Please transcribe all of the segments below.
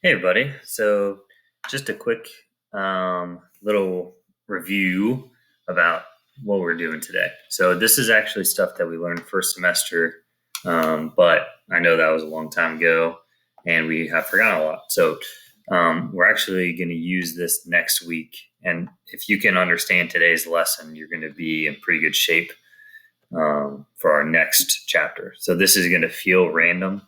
Hey everybody, so just a quick little review about what we're doing today. So this is actually stuff that we learned first semester, but I know that was a long time ago and we have forgotten a lot. So we're actually going to use this next week, and if you can understand today's lesson, you're going to be in pretty good shape for our next chapter. So this is going to feel random,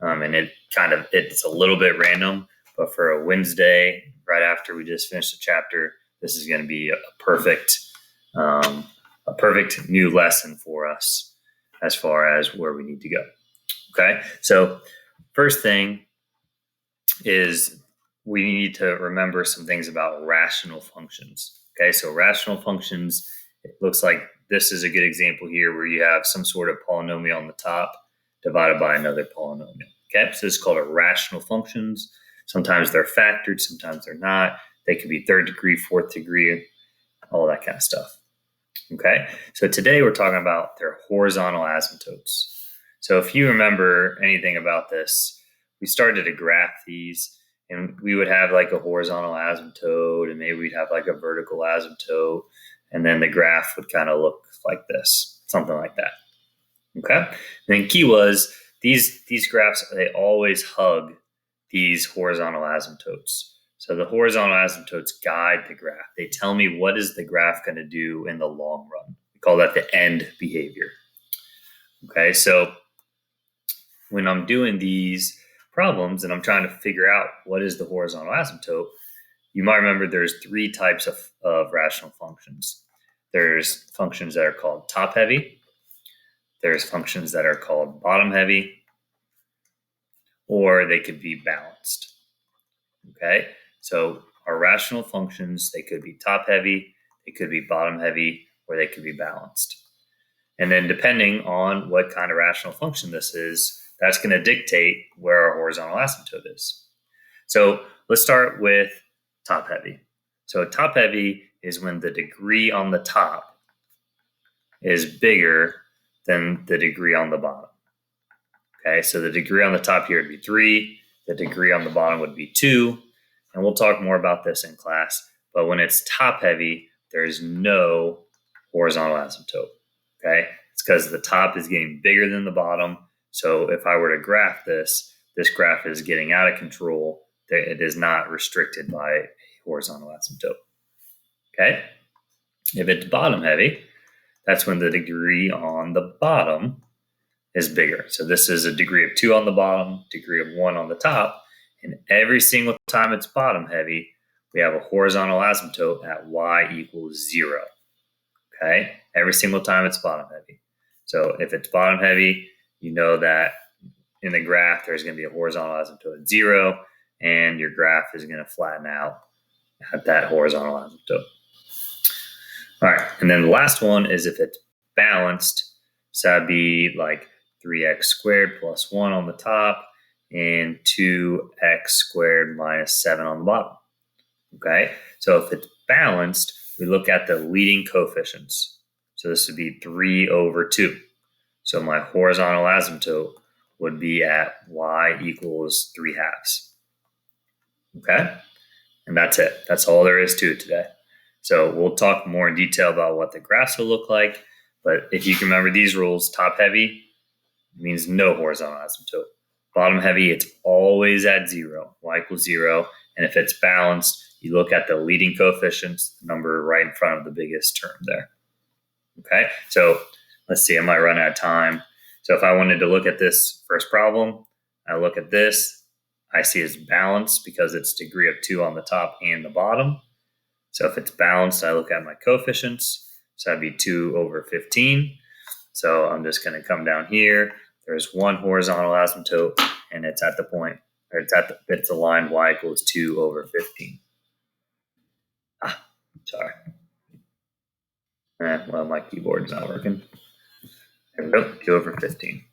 and it's a little bit random, but for a Wednesday right after we just finished the chapter, this is going to be um, a perfect new lesson for us as far as where we need to go. Okay, so first thing is we need to remember some things about rational functions. Okay, so rational functions, it looks like this is a good example here where you have some sort of polynomial on the top divided by another polynomial. Okay, so this is called a rational functions. Sometimes they're factored, sometimes they're not. They could be third degree, fourth degree, all that kind of stuff. Okay, so today we're talking about their horizontal asymptotes. So if you remember anything about this, we started to graph these, and we would have like a horizontal asymptote, and maybe we'd have like a vertical asymptote, and then the graph would kind of look like this, something like that. Okay, and then key was these graphs, they always hug these horizontal asymptotes. So the horizontal asymptotes guide the graph. They tell me what is the graph going to do in the long run. We call that the end behavior. Okay, so when I'm doing these problems and I'm trying to figure out what is the horizontal asymptote, you might remember there's three types of rational functions. There's functions that are called top heavy. There's functions that are called bottom heavy, or they could be balanced. Okay, so our rational functions, they could be top heavy, they could be bottom heavy, or they could be balanced. And then depending on what kind of rational function this is, that's going to dictate where our horizontal asymptote is. So let's start with top heavy. So top heavy is when the degree on the top is bigger than the degree on the bottom. Okay, so the degree on the top here would be 3, the degree on the bottom would be 2, and we'll talk more about this in class. But when it's top heavy, there's no horizontal asymptote. Okay, it's because the top is getting bigger than the bottom. So if I were to graph this graph is getting out of control. It is not restricted by a horizontal asymptote. Okay, if it's bottom heavy, that's when the degree on the bottom is bigger. So this is a degree of 2 on the bottom, degree of 1 on the top, and every single time it's bottom heavy, we have a horizontal asymptote at y equals 0. Okay, every single time it's bottom heavy. So if it's bottom heavy, you know that in the graph there's going to be a horizontal asymptote at 0, and your graph is going to flatten out at that horizontal asymptote. All right, and then the last one is if it's balanced. So that'd be like 3x squared plus 1 on the top and 2x squared minus 7 on the bottom. Okay, so if it's balanced, we look at the leading coefficients. So this would be 3 over 2. So my horizontal asymptote would be at y equals 3/2. Okay, and that's it. That's all there is to it today. So we'll talk more in detail about what the graphs will look like. But if you can remember these rules, top heavy means no horizontal asymptote. Bottom heavy, it's always at 0, y equals 0. And if it's balanced, you look at the leading coefficients, the number right in front of the biggest term there. Okay, so let's see, I might run out of time. So if I wanted to look at this first problem, I look at this, I see it's balanced because it's degree of 2 on the top and the bottom. So if it's balanced, I look at my coefficients. So that'd be 2 over 15. So I'm just going to come down here. There's one horizontal asymptote, and it's at the point, or it's the line y equals 2 over 15. Sorry. Well, my keyboard's not working. There we go, 2 over 15.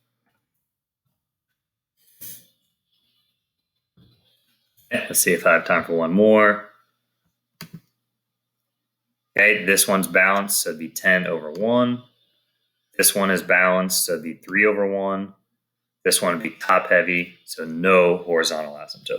Yeah, let's see if I have time for one more. Okay, this one's balanced, so it'd be 10 over 1. This one is balanced, so it'd be 3 over 1. This one would be top heavy, so no horizontal asymptote.